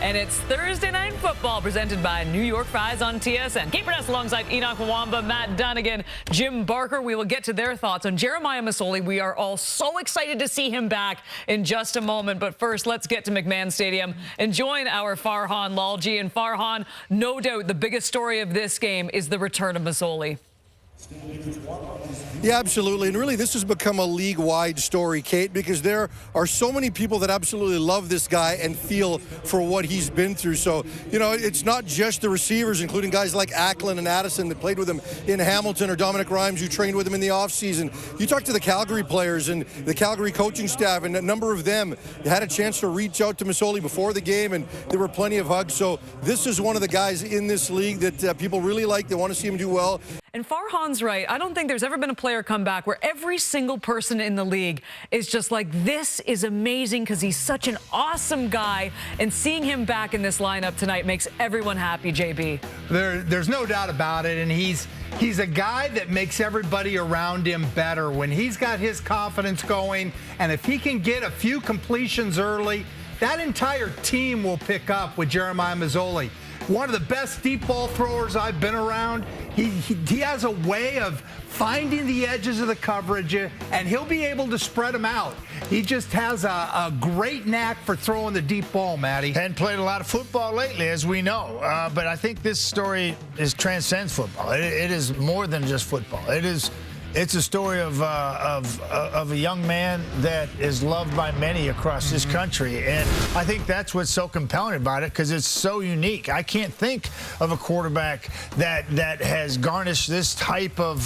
And it's Thursday Night Football presented by New York Fries on TSN. Kate Burness alongside Enoch Mwamba, Matt Dunnigan, Jim Barker. We will get to their thoughts on Jeremiah Masoli. We are all so excited to see him back in just a moment. But first, let's get to McMahon Stadium and join our Farhan Lalji. And Farhan, no doubt the biggest story of this game is the return of Masoli. Yeah, absolutely. And really, this has become a league-wide story, Kate, because there are so many people that absolutely love this guy and feel for what he's been through. So, you know, it's not just the receivers, including guys like Ackland and Addison that played with him in Hamilton, or Dominic Rhymes, who trained with him in the offseason. You talk to the Calgary players and the Calgary coaching staff, and a number of them had a chance to reach out to Masoli before the game, and there were plenty of hugs. So this is one of the guys in this league that people really like. They want to see him do well. And Farhan's right. I don't think there's ever been a player come back where every single person in the league is just like, this is amazing because he's such an awesome guy. And seeing him back in this lineup tonight makes everyone happy, JB. There's no doubt about it. And he's a guy that makes everybody around him better when he's got his confidence going. And if he can get a few completions early, that entire team will pick up with Jeremiah Masoli. One of the best deep ball throwers I've been around. He has a way of finding the edges of the coverage, and he'll be able to spread them out. He just has a great knack for throwing the deep ball, Matty. And played a lot of football lately, as we know. But I think this story transcends football. It is more than just football. It's a story of a young man that is loved by many across this country. And I think that's what's so compelling about it, because it's so unique. I can't think of a quarterback that has garnished this type of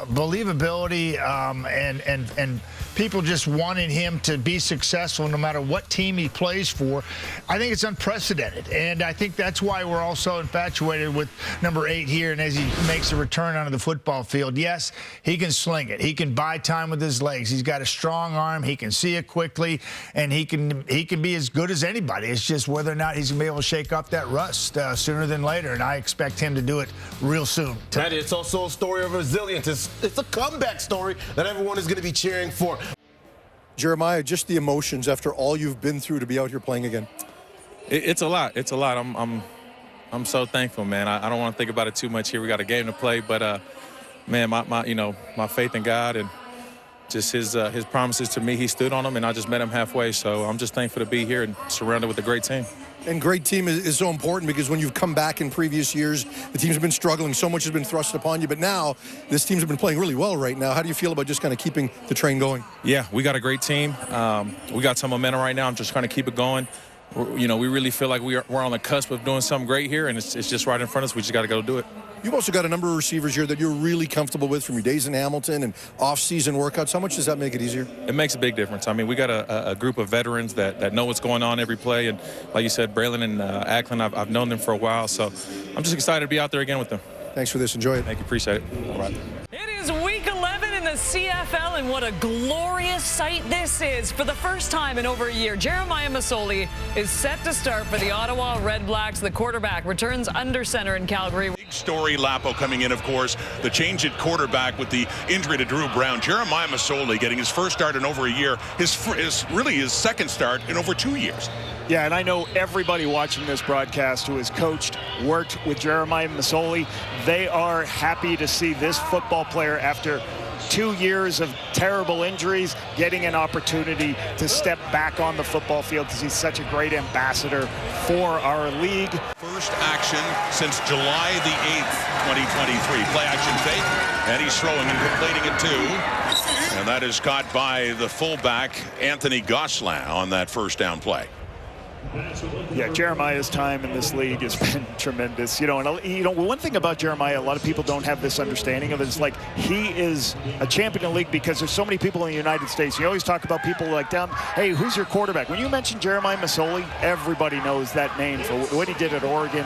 believability and people just wanting him to be successful no matter what team he plays for. I think it's unprecedented. And I think that's why we're all so infatuated with number 8 here. And as he makes a return onto the football field, yes, he can sling it. He can buy time with his legs. He's got a strong arm. He can see it quickly, and he can be as good as anybody. It's just whether or not he's going to be able to shake off that rust sooner than later, and I expect him to do it real soon. Matt, it's also a story of resilience. It's a comeback story that everyone is going to be cheering for. Jeremiah, just the emotions after all you've been through to be out here playing again. It's a lot. It's a lot. I'm so thankful, man. I don't want to think about it too much here. We got a game to play, but man, my faith in God and just his promises to me, he stood on them, and I just met him halfway. So I'm just thankful to be here and surrounded with a great team. And great team is so important, because when you've come back in previous years, the teams have been struggling. So much has been thrust upon you. But now this team's been playing really well right now. How do you feel about just kind of keeping the train going? Yeah, we got a great team. We got some momentum right now. I'm just trying to keep it going. We really feel like we're on the cusp of doing something great here, and it's just right in front of us. We just got to go do it. You've also got a number of receivers here that you're really comfortable with from your days in Hamilton and off-season workouts. How much does that make it easier? It makes a big difference. I mean, we got a group of veterans that know what's going on every play. And like you said, Braylon and Ackland, I've known them for a while. So I'm just excited to be out there again with them. Thanks for this. Enjoy it. Thank you. Appreciate it. All right. It is week 11 in the CFL, and what a glorious sight this is. For the first time in over a year, Jeremiah Masoli is set to start for the Ottawa RedBlacks. The quarterback returns under center in Calgary. Big story, Lapo coming in, of course, the change at quarterback with the injury to Drew Brown. Jeremiah Masoli getting his first start in over a year, his second start in over 2 years. Yeah, and I know everybody watching this broadcast who has coached, worked with Jeremiah Masoli, they are happy to see this football player, after 2 years of terrible injuries, getting an opportunity to step back on the football field, because he's such a great ambassador for our league. First action since July the 8th, 2023. Play action fake, and he's throwing and completing it too. And that is caught by the fullback, Anthony Gosselin, on that first down play. Yeah, Jeremiah's time in this league has been tremendous. One thing about Jeremiah, a lot of people don't have this understanding of it. It's like he is a champion in the league because there's so many people in the United States. You always talk about people like hey, who's your quarterback? When you mention Jeremiah Masoli, everybody knows that name for what he did at Oregon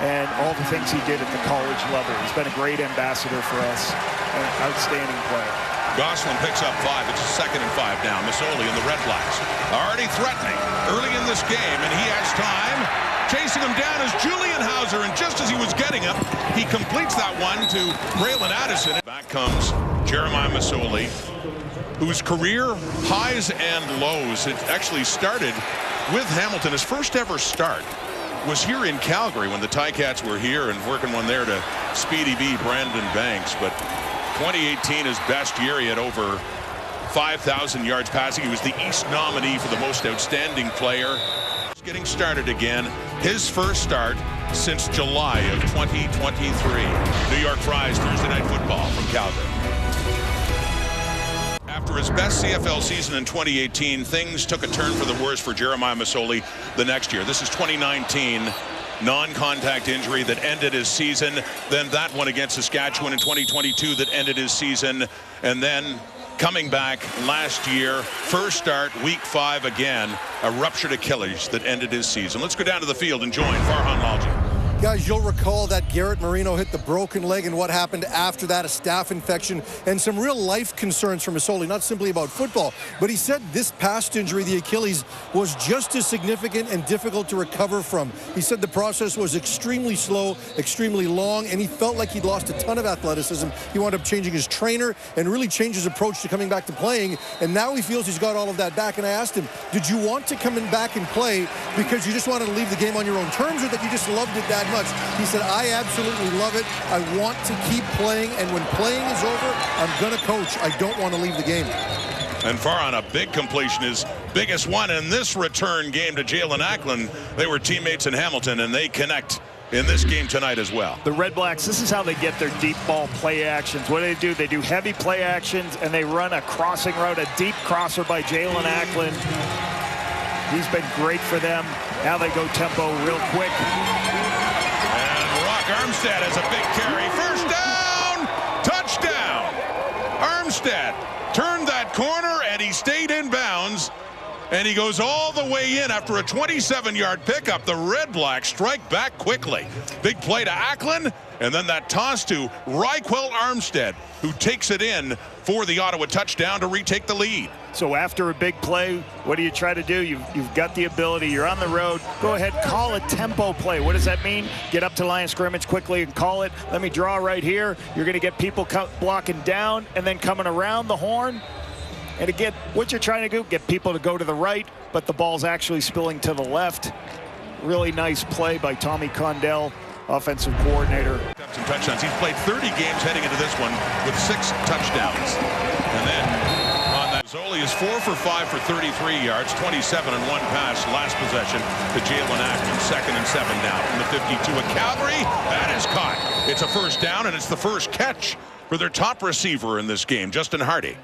and all the things he did at the college level. He's been a great ambassador for us. An outstanding player. Gosselin picks up 5. It's a 2nd and 5 down. Masoli and the RedBlacks already threatening early in this game, and he has time. Chasing him down is Julian Hauser, and just as he was getting him, he completes that one to Braylon Addison. Back comes Jeremiah Masoli, whose career highs and lows, it actually started with Hamilton. His first ever start was here in Calgary when the Ticats were here and working one there to Speedy B, Brandon Banks. But 2018, his best year. He had over 5,000 yards passing. He was the East nominee for the most outstanding player. He's getting started again. His first start since July of 2023. New York Fries, Thursday Night Football from Calgary. After his best CFL season in 2018, things took a turn for the worse for Jeremiah Masoli the next year. This is 2019. Non-contact injury that ended his season. Then that one against Saskatchewan in 2022 that ended his season. And then coming back last year, first start, week 5 again, a ruptured Achilles that ended his season. Let's go down to the field and join Farhan Lalji. Guys, you'll recall that Garrett Marino hit the broken leg and what happened after that, a staph infection and some real life concerns for Masoli, not simply about football. But he said this past injury, the Achilles, was just as significant and difficult to recover from. He said the process was extremely slow, extremely long, and he felt like he'd lost a ton of athleticism. He wound up changing his trainer and really changed his approach to coming back to playing. And now he feels he's got all of that back. And I asked him, did you want to come back and play because you just wanted to leave the game on your own terms, or that you just loved it that much? He said, I absolutely love it. I want to keep playing, and when playing is over, I'm going to coach. I don't want to leave the game. And Farhan, a big completion, his biggest one in this return game to Jalen Ackland. They were teammates in Hamilton, and they connect in this game tonight as well. The Red Blacks, this is how they get their deep ball play actions. What do? They do heavy play actions, and they run a crossing route, a deep crosser by Jalen Ackland. He's been great for them. Now they go tempo real quick. Armstead has a big carry. First down, touchdown. Armstead turned that corner and he stayed in bounds. And he goes all the way in after a 27-yard pickup. The Red Blacks strike back quickly. Big play to Ackland, and then that toss to Ryquell Armstead, who takes it in for the Ottawa touchdown to retake the lead. So after a big play, what do you try to do? You've got the ability. You're on the road. Go ahead, call a tempo play. What does that mean? Get up to line of scrimmage quickly and call it. Let me draw right here. You're going to get people blocking down and then coming around the horn. And again, what you're trying to do, get people to go to the right, but the ball's actually spilling to the left. Really nice play by Tommy Condell, offensive coordinator. Some touchdowns. He's played 30 games heading into this one with 6 touchdowns. And then on that, Masoli is 4 for 5 for 33 yards, 27 and 1 pass last possession to Jalen Ackland. 2nd and 7 now from the 52 of Calgary. That is caught. It's a first down, and it's the first catch for their top receiver in this game, Justin Hardy.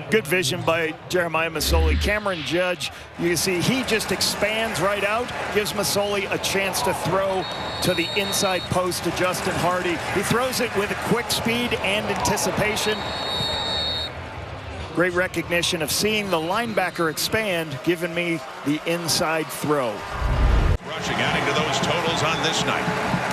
Good vision by Jeremiah Masoli. Cameron Judge, you can see he just expands right out, gives Masoli a chance to throw to the inside post to Justin Hardy. He throws it with a quick speed and anticipation. Great recognition of seeing the linebacker expand, giving me the inside throw. Rushing, adding to those totals on this night.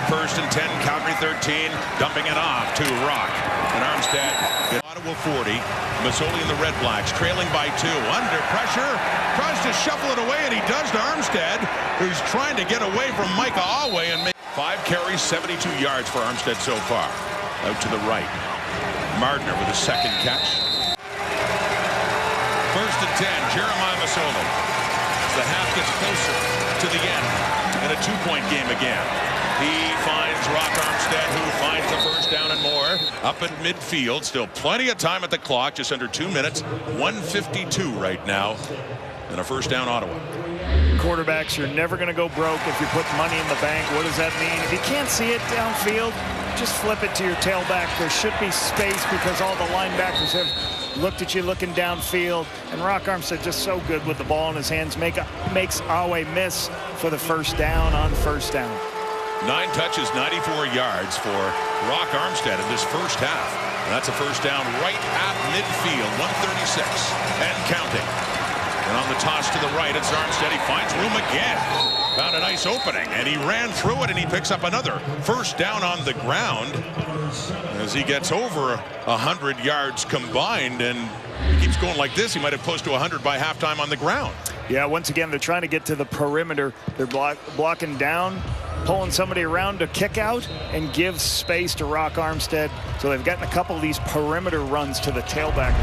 1st and 10, Calgary 13, dumping it off to Rock. And Armstead, Ottawa 40. Masoli and the Red Blacks trailing by 2. Under pressure, tries to shuffle it away, and he does to Armstead, who's trying to get away from Micah Alway and make 5 carries, 72 yards for Armstead so far. Out to the right. Mardner with a 2nd catch. 1st and 10, Jeremiah Masoli. As the half gets closer to the end in a 2-point game again. He finds Rock Armstead, who finds the first down and more up at midfield. Still plenty of time at the clock, just under 2 minutes. 1:52 right now, and a first down Ottawa. Quarterbacks, you're never going to go broke if you put money in the bank. What does that mean? If you can't see it downfield, just flip it to your tailback. There should be space because all the linebackers have looked at you looking downfield. And Rock Armstead just so good with the ball in his hands. Makes Alway miss for the first down on first down. 9 touches, 94 yards for Rock Armstead in this first half. And that's a first down right at midfield, 136 and counting. And on the toss to the right, it's Armstead. He finds room again. Found a nice opening, and he ran through it, and he picks up another first down on the ground as he gets over 100 yards combined, and he keeps going like this. He might have close to 100 by halftime on the ground. Yeah, once again, they're trying to get to the perimeter. They're blocking down, pulling somebody around to kick out and give space to Rock Armstead. So they've gotten a couple of these perimeter runs to the tailback.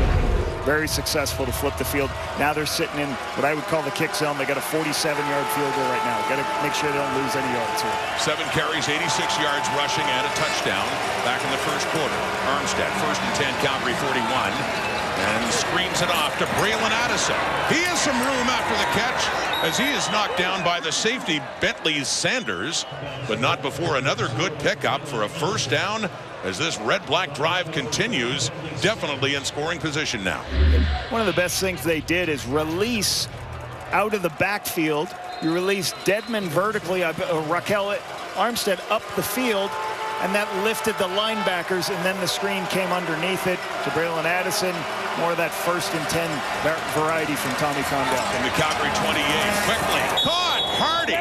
very successful to flip the field. Now they're sitting in what I would call the kick zone. They got a 47-yard field goal right now. Got to make sure they don't lose any yards here. 7 carries, 86 yards rushing, and a touchdown back in the first quarter. Armstead, 1st and 10, Calgary 41. And screens it off to Braylon Addison. He has some room after the catch as he is knocked down by the safety Bentley Sanders, but not before another good pickup for a first down as this red-black drive continues, definitely in scoring position now. One of the best things they did is release out of the backfield. You release Dedmon vertically, Raquel Armstead up the field, and that lifted the linebackers, and then the screen came underneath it to Braylon Addison. More of that 1st and 10 variety from Tommy Condell. In the Calgary 28, quickly caught Hardy.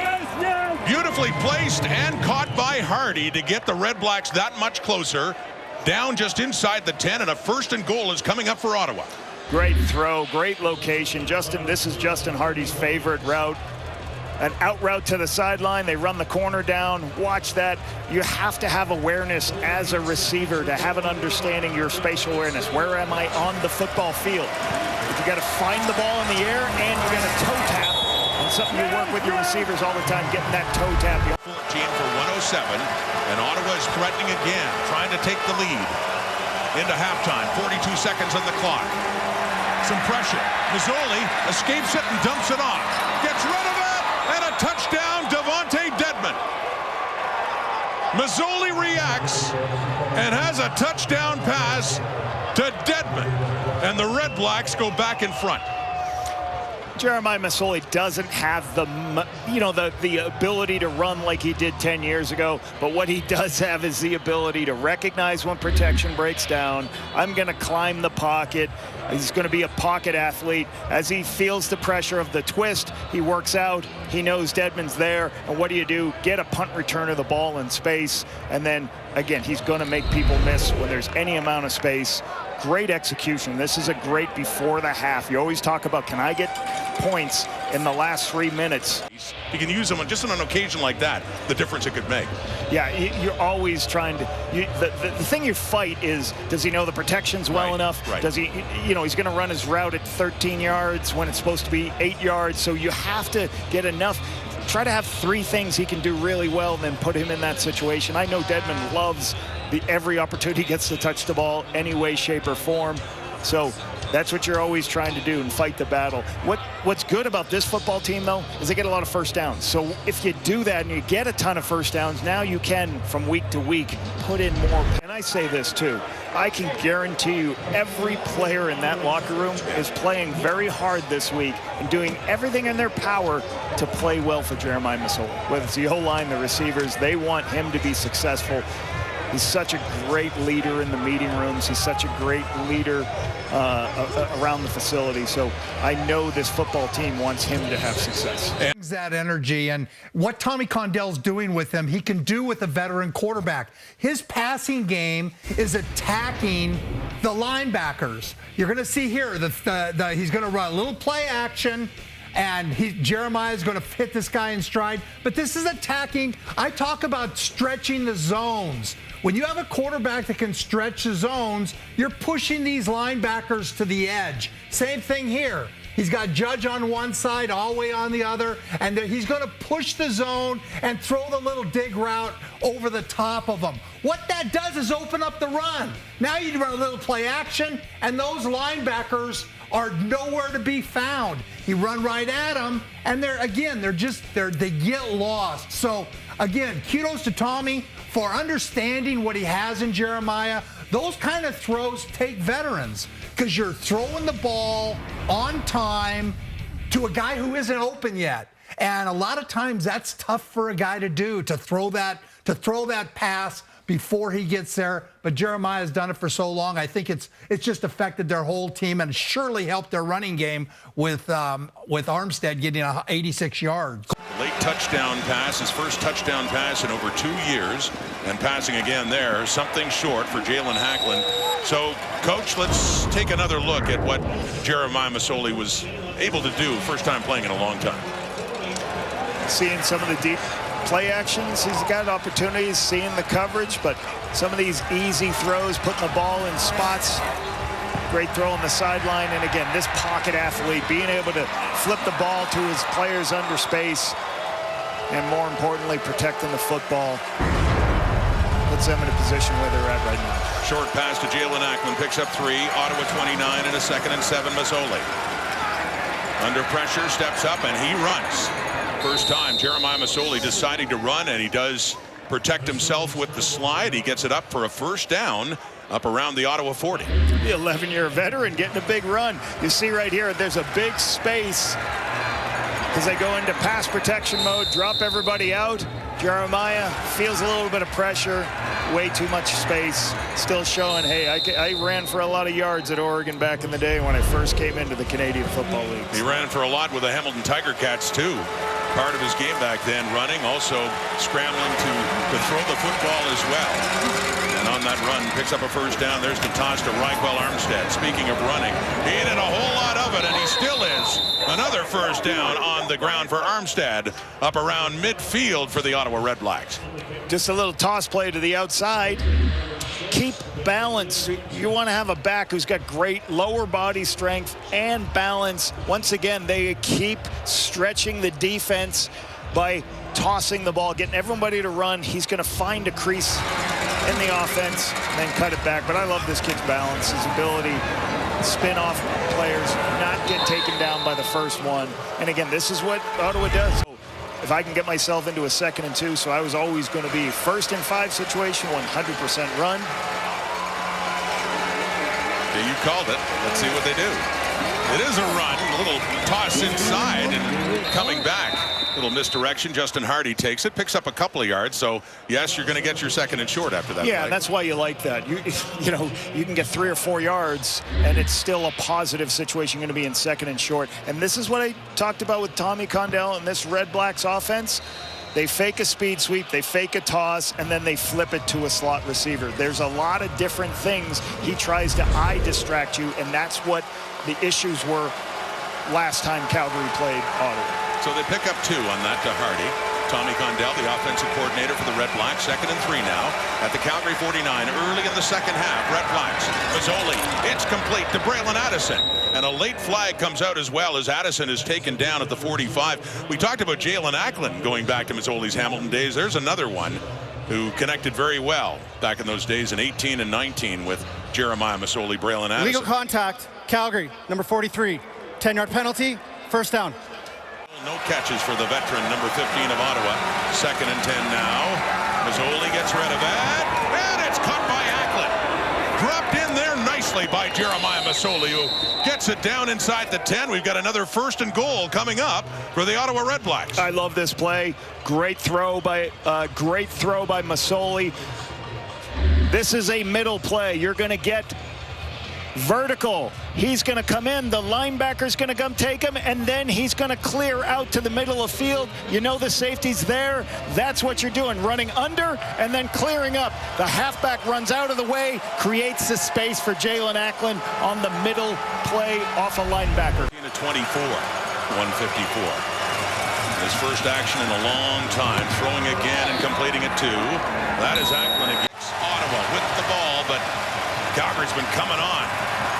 Beautifully placed and caught by Hardy to get the Red Blacks that much closer. Down just inside the 10, and a 1st and goal is coming up for Ottawa. Great throw, great location. This is Justin Hardy's favorite route. An out route to the sideline. They run the corner down. Watch that. You have to have awareness as a receiver to have an understanding your spatial awareness. Where am I on the football field? You got to find the ball in the air, and you got to toe tap. And something you work with your receivers all the time, getting that toe tap. 14 for 107, and Ottawa is threatening again, trying to take the lead into halftime. 42 seconds on the clock. Some pressure. Masoli escapes it and dumps it off. Gets rid of it. And a touchdown, Devontae Dedmon. Masoli reacts and has a touchdown pass to Dedmon. And the Red Blacks go back in front. Jeremiah Masoli doesn't have the ability to run like he did 10 years ago, but what he does have is the ability to recognize when protection breaks down. I'm going to climb the pocket. He's going to be a pocket athlete. As he feels the pressure of the twist, he works out. He knows Dedmon's there. And what do? Get a punt return of the ball in space. And then, again, he's going to make people miss when there's any amount of space. Great execution. This is a great before the half. You always talk about, can I get points in the last 3 minutes? You can use them just on an occasion like that, the difference it could make. Yeah, you're always trying to, the thing you fight is, does he know the protections well enough? Right. Does he, he's going to run his route at 13 yards when it's supposed to be 8 yards. So you have to get enough. Try to have 3 things he can do really well and then put him in that situation. I know Dedmon loves every opportunity he gets to touch the ball any way, shape, or form. So that's what you're always trying to do and fight the battle. What's good about this football team, though, is they get a lot of first downs. So if you do that and you get a ton of first downs, now you can, from week to week, put in more. And I say this, too. I can guarantee you every player in that locker room is playing very hard this week and doing everything in their power to play well for Jeremiah Masoli. Whether it's the O-line, the receivers, they want him to be successful. He's such a great leader in the meeting rooms. He's such a great leader around the facility. So I know this football team wants him to have success. That energy and what Tommy Condell's doing with him, he can do with a veteran quarterback. His passing game is attacking the linebackers. You're going to see here he's going to run a little play action. And Jeremiah is going to hit this guy in stride. But this is attacking. I talk about stretching the zones. When you have a quarterback that can stretch the zones, you're pushing these linebackers to the edge. Same thing here. He's got Judge on one side, Alway on the other, and he's going to push the zone and throw the little dig route over the top of them. What that does is open up the run. Now you run a little play action, and those linebackers are nowhere to be found. You run right at them, and they get lost. So again, kudos to Tommy for understanding what he has in Jeremiah. Those kind of throws take veterans because you're throwing the ball on time to a guy who isn't open yet. And a lot of times that's tough for a guy to do, to throw that pass before he gets there. But Jeremiah's done it for so long. I think it's just affected their whole team and surely helped their running game with Armstead getting 86 yards. Late touchdown pass, his first touchdown pass in over 2 years, and passing again there, something short for Jalen Hacklin. So, Coach, let's take another look at what Jeremiah Masoli was able to do first time playing in a long time. Seeing some of the deep play actions, he's got opportunities, seeing the coverage, but some of these easy throws, putting the ball in spots, Great throw on the sideline. And again, this pocket athlete being able to flip the ball to his players under space and more importantly, protecting the football. Puts them in a position where they're at right now. Short pass to Jalen Ackman, picks up 3. Ottawa 29 and a 2nd and 7. Masoli under pressure, steps up, and he runs. First time Jeremiah Masoli deciding to run, and he does protect himself with the slide. He gets it up for a first down up around the Ottawa 40. The 11-year veteran getting a big run. You see right here, there's a big space as they go into pass protection mode, drop everybody out. Jeremiah feels a little bit of pressure, way too much space, still showing, hey, I ran for a lot of yards at Oregon back in the day when I first came into the Canadian Football League. He ran for a lot with the Hamilton Tiger Cats too. Part of his game back then, running, also scrambling to throw the football as well. And on that run, picks up a first down. There's the toss to Reichwell Armstead. Speaking of running, he did a whole lot of it, and he still is. Another first down on the ground for Armstead up around midfield for the Ottawa RedBlacks. Just a little toss play to the outside. Keep balance. You want to have a back who's got great lower body strength and balance. Once again, they keep stretching the defense by tossing the ball, getting everybody to run. He's going to find a crease in the offense and then cut it back. But I love this kid's balance, his ability to spin off players, not get taken down by the first one. And again, this is what Ottawa does. If I can get myself into a 2nd and 2, so I was always going to be 1st and 5 situation, 100% run. Yeah, you called it. Let's see what they do. It is a run, a little toss inside and coming back. Little misdirection. Justin Hardy takes it, picks up a couple of yards. So yes, you're going to get your 2nd and short after that. Yeah, play. That's why you like that. You know, you can get 3 or 4 yards, and it's still a positive situation. You're going to be in 2nd and short. And this is what I talked about with Tommy Condell and this RedBlacks offense. They fake a speed sweep, they fake a toss, and then they flip it to a slot receiver. There's a lot of different things. He tries to eye distract you, and that's what the issues were last time Calgary played Ottawa. So they pick up 2 on that to Hardy. Tommy Condell, the offensive coordinator for the RedBlacks, 2nd and 3 now at the Calgary 49. Early in the second half, RedBlacks. Masoli, it's complete to Braylon Addison. And a late flag comes out as well as Addison is taken down at the 45. We talked about Jalen Ackman going back to Masoli's Hamilton days. There's another one who connected very well back in those days in 18 and 19 with Jeremiah Masoli, Braylon Addison. Legal contact, Calgary, number 43. 10-yard penalty, first down. No catches for the veteran, number 15 of Ottawa. 2nd and 10 now. Masoli gets rid of it, and it's caught by Ackman. Dropped in there nicely by Jeremiah Masoli, who gets it down inside the 10. We've got another 1st and goal coming up for the Ottawa RedBlacks. I love this play. Great throw by Masoli. This is a middle play. You're going to get vertical. He's going to come in. The linebacker's going to come take him, and then he's going to clear out to the middle of field. You know the safety's there. That's what you're doing, running under and then clearing up. The halfback runs out of the way, creates the space for Jalen Ackman on the middle play off a linebacker. 24, 154. His first action in a long time, throwing again and completing it 2. That is Ackman against Ottawa with the ball, but Calgary's been coming on.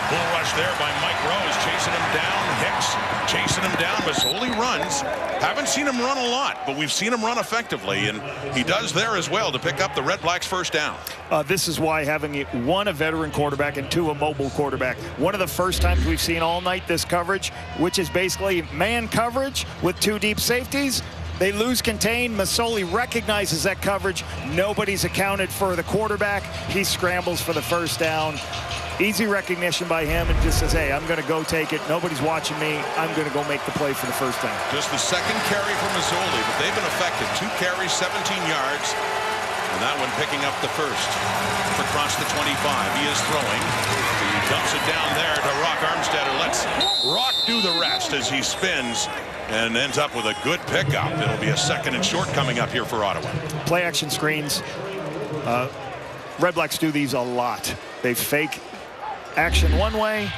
Bull rush there by Mike Rose, chasing him down. Hicks chasing him down. Masoli runs. Haven't seen him run a lot, but we've seen him run effectively, and he does there as well to pick up the RedBlacks first down. This is why having 1, a veteran quarterback, and 2, a mobile quarterback. One of the first times we've seen all night this coverage, which is basically man coverage with 2 deep safeties. They lose contain. Masoli recognizes that coverage. Nobody's accounted for the quarterback. He scrambles for the first down. Easy recognition by him and just says, hey, I'm going to go take it. Nobody's watching me. I'm going to go make the play for the first down. Just the 2nd carry for Masoli, but they've been effective. 2 carries, 17 yards. And that one picking up the first. Across the 25. He is throwing. He dumps it down there to Rock Armstead. Lets Rock do the rest as he spins and ends up with a good pickup. It'll be a 2nd and short coming up here for Ottawa. Play action screens. RedBlacks do these a lot. They fake action one way,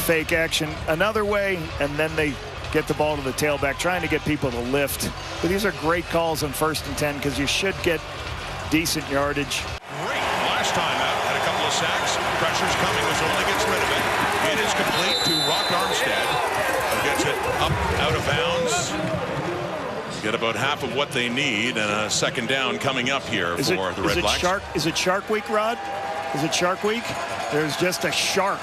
fake action another way, and then they get the ball to the tailback, trying to get people to lift. But these are great calls on 1st and 10 because you should get decent yardage. Great last time out. Had a couple of sacks. Pressure's coming. Masoli gets rid of it. It is complete to Rock Armstead, who gets it up out of bounds. Get about half of what they need, and a second down coming up here for the Red Blacks. Is it Shark Week, Rod? Is it Shark Week? There's just a shark.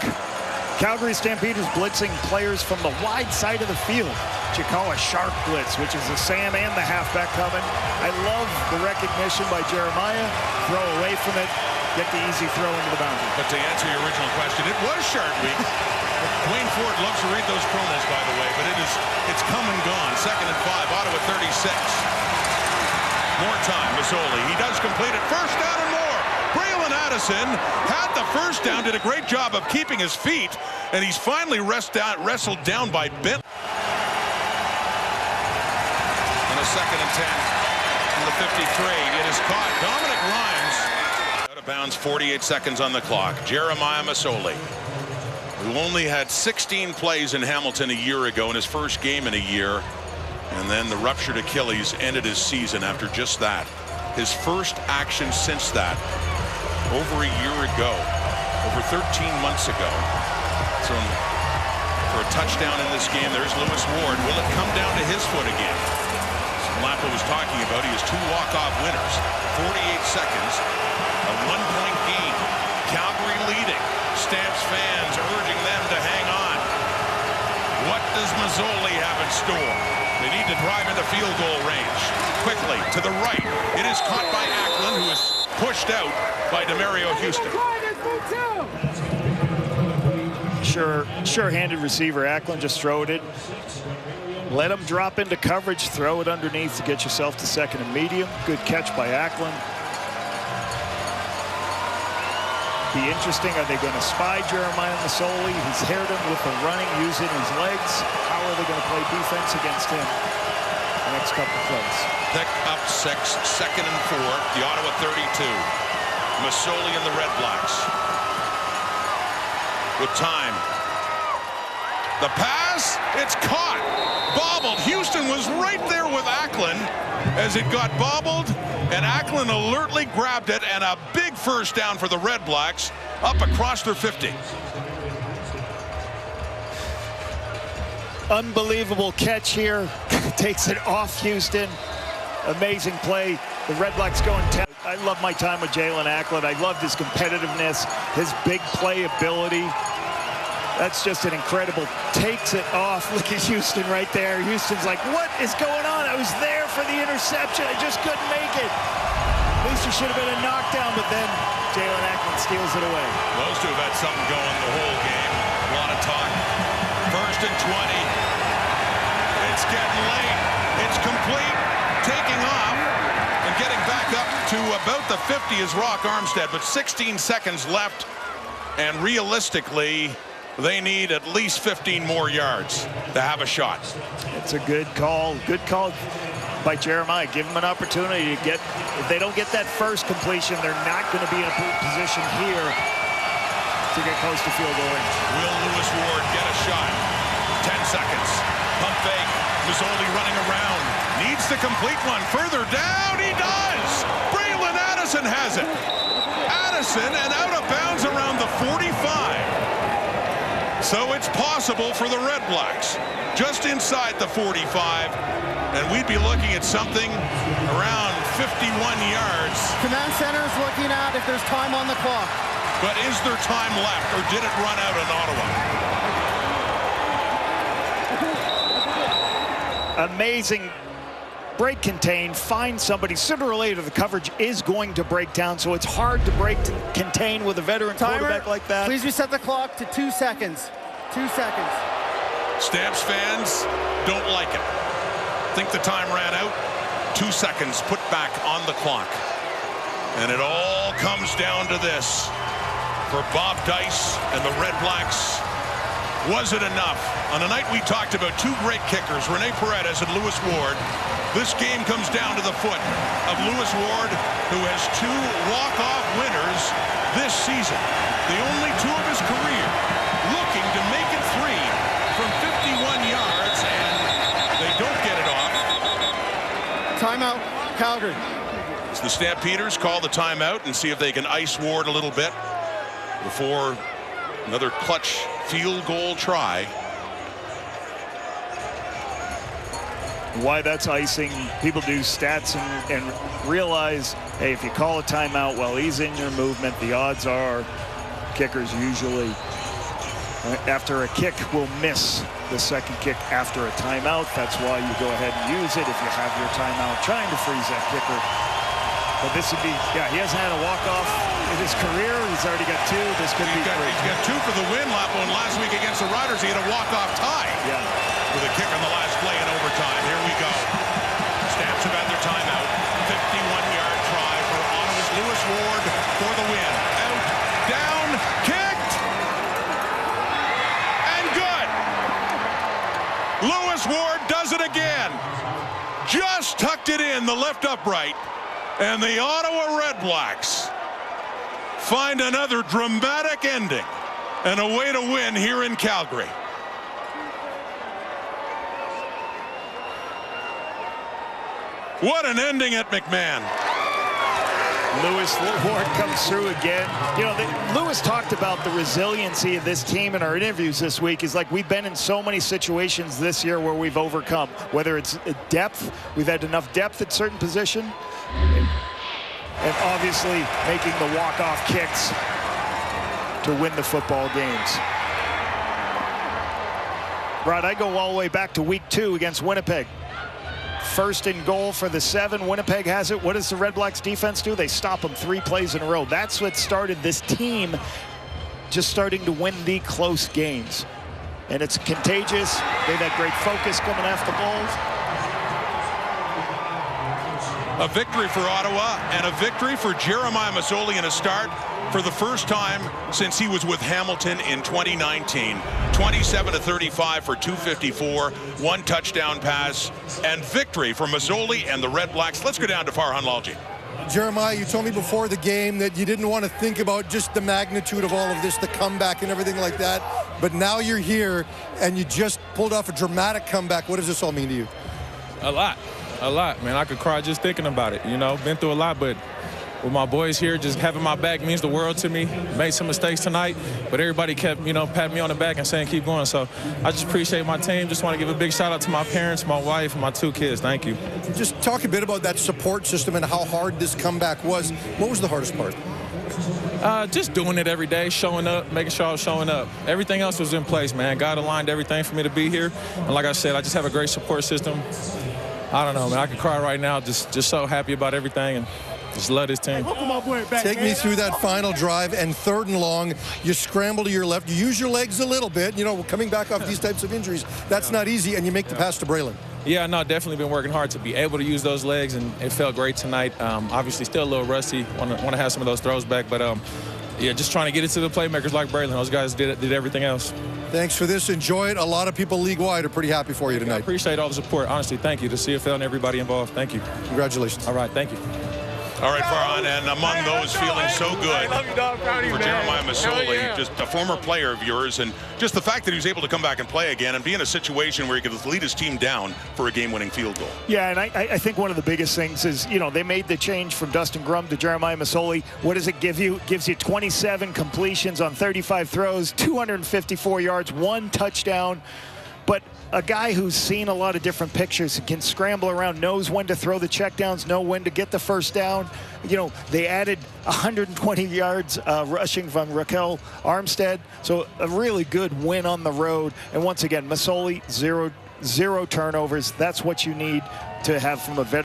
Calgary Stampeders blitzing players from the wide side of the field. What you call a shark blitz, which is the Sam and the halfback coming. I love the recognition by Jeremiah. Throw away from it. Get the easy throw into the boundary. But to answer your original question, it was Shark Week. Wayne Ford loves to read those promos, by the way, but it's come and gone. 2nd and 5, Ottawa 36. More time, Masoli. He does complete it. First down and more. Braylon Addison had the first down, did a great job of keeping his feet, and he's finally wrestled down by Bent. And a 2nd and 10 from the 53. It is caught. Dominic Rhymes out of bounds. 48 seconds on the clock. Jeremiah Masoli, who only had 16 plays in Hamilton a year ago in his first game in a year, and then the ruptured Achilles ended his season after just that. His first action since that, over a year ago, over 13 months ago. So for a touchdown in this game, there's Lewis Ward. Will it come down to his foot again? Lapa was talking about, he has 2 walk-off winners. 48 seconds, a 1-point game. Calgary leading. Stamps fans urging them to hang on. What does Masoli have in store? They need to drive into field goal range. Quickly to the right. It is caught by Acklin, who is pushed out by Demario Houston. Sure-handed receiver. Acklin just throwed it. Let him drop into coverage. Throw it underneath to get yourself to 2nd and medium. Good catch by Acklin. Be interesting. Are they going to spy Jeremiah Masoli? He's haired him with the running, using his legs. How are they going to play defense against him the next couple of plays? Pick up 6, 2nd and 4. The Ottawa 32. Masoli and the Red Blacks. With time. The pass, it's caught. Bobbled. Houston was right there with Acklin as it got bobbled, and Acklin alertly grabbed it, and a big first down for the Red Blacks up across their 50. Unbelievable catch here. Takes it off Houston. Amazing play. The Red Blacks going 10. I love my time with Jalen Acklin. I loved his competitiveness, his big play ability. That's just an incredible. Takes it off. Look at Houston right there. Houston's like, what is going on? I was there for the interception. I just couldn't make it. At least it should have been a knockdown, but then Jalen Acklin steals it away. Those two have had something going the whole game. A lot of talk. 1st and 20. It's getting late. It's complete. Taking off and getting back up to about the 50 is Rock Armstead, but 16 seconds left, and realistically, they need at least 15 more yards to have a shot. It's a good call. Good call by Jeremiah. Give them an opportunity to get, if they don't get that first completion, they're not going to be in a position here to get close to field goal range. Will Lewis Ward get a shot? 10 seconds. Pump fake. Masoli running around. Needs to complete one. Further down, he does! Braylon Addison has it. Addison and out of bounds around the 45. So it's possible for the Red Blacks. Just inside the 45. And we'd be looking at something around 51 yards. Command center is looking at if there's time on the clock. But is there time left, or did it run out in Ottawa? Amazing. Break contain, find somebody. Sooner or later, the coverage is going to break down, so it's hard to break contain with a veteran quarterback like that. Please reset the clock to 2 seconds. 2 seconds. Stamps fans don't like it. Think the time ran out. 2 seconds put back on the clock. And it all comes down to this. For Bob Dice and the Red Blacks, was it enough? On a night we talked about 2 great kickers, Rene Paredes and Lewis Ward, this game comes down to the foot of Lewis Ward, who has 2 walk-off winners this season. The only 2 of his career, looking to make it 3 from 51 yards, and they don't get it off. Timeout, Calgary. As the Stampeders call the timeout and see if they can ice Ward a little bit. before another clutch field goal try. Why that's icing, people do stats and realize, hey, if you call a timeout while he's in your movement, the odds are kickers usually, after a kick, will miss the second kick after a timeout. That's why you go ahead and use it if you have your timeout, trying to freeze that kicker. But this would be, yeah, he hasn't had a walk-off in his career. He's already got two. This could be great. He's got two for the win, Lapo, and last week against the Riders, he had a walk-off tie. Yeah. With a kick on the last play in overtime. Here we go. Stamps have had their timeout. 51-yard try for Ottawa's Lewis Ward for the win. Out, down, kicked, and good. Lewis Ward does it again. Just tucked it in the left upright. And the Ottawa RedBlacks find another dramatic ending and a way to win here in Calgary. What an ending at McMahon. Lewis Ward comes through again. You know, Lewis talked about the resiliency of this team in our interviews this week. He's like, we've been in so many situations this year where we've overcome, whether it's depth, we've had enough depth at certain position, and obviously making the walk-off kicks to win the football games. Rod, I go all the way back to week 2 against Winnipeg. First and goal for the 7. Winnipeg has it. What does the RedBlacks defense do? They stop them 3 plays in a row. That's what started this team just starting to win the close games. And it's contagious. They've had great focus coming after the Bulls. A victory for Ottawa and a victory for Jeremiah Masoli in a start for the first time since he was with Hamilton in 2019. 27-35 for 254, 1 touchdown pass, and victory for Masoli and the RedBlacks. Let's go down to Farhan Lalji. Jeremiah, you told me before the game that you didn't want to think about just the magnitude of all of this, the comeback and everything like that. But now you're here and you just pulled off a dramatic comeback. What does this all mean to you? A lot, man. I could cry just thinking about it. You know, been through a lot, but with my boys here, just having my back means the world to me. Made some mistakes tonight, but everybody kept, patting me on the back and saying keep going. So I just appreciate my team. Just want to give a big shout out to my parents, my wife, and my 2 kids. Thank you. Just talk a bit about that support system and how hard this comeback was. What was the hardest part? Just doing it every day, showing up, making sure I was showing up. Everything else was in place, man. God aligned everything for me to be here. And like I said, I just have a great support system. I don't know, man. I can cry right now. Just so happy about everything. And just love this team. Take me through that final drive and 3rd and long. You scramble to your left. You use your legs a little bit. You know, coming back off these types of injuries, that's not easy, and you make the pass to Braylon. Yeah, no, definitely been working hard to be able to use those legs, and it felt great tonight. Obviously, still a little rusty. Want to have some of those throws back, but yeah, just trying to get it to the playmakers like Braylon. Those guys did everything else. Thanks for this. Enjoy it. A lot of people league-wide are pretty happy for you tonight. I appreciate all the support. Honestly, thank you. The CFL and everybody involved. Thank you. Congratulations. All right, thank you. All right, Farhan, and among those feeling so good for Jeremiah Masoli, just a former player of yours, and just the fact that he was able to come back and play again and be in a situation where he could lead his team down for a game-winning field goal. Yeah, and I think one of the biggest things is, they made the change from Dustin Grum to Jeremiah Masoli. What does it give you? It gives you 27 completions on 35 throws, 254 yards, 1 touchdown. But a guy who's seen a lot of different pictures and can scramble around, knows when to throw the checkdowns, know when to get the first down. They added 120 yards rushing from Raquel Armstead. So a really good win on the road. And once again, Masoli, zero turnovers. That's what you need to have from a veteran.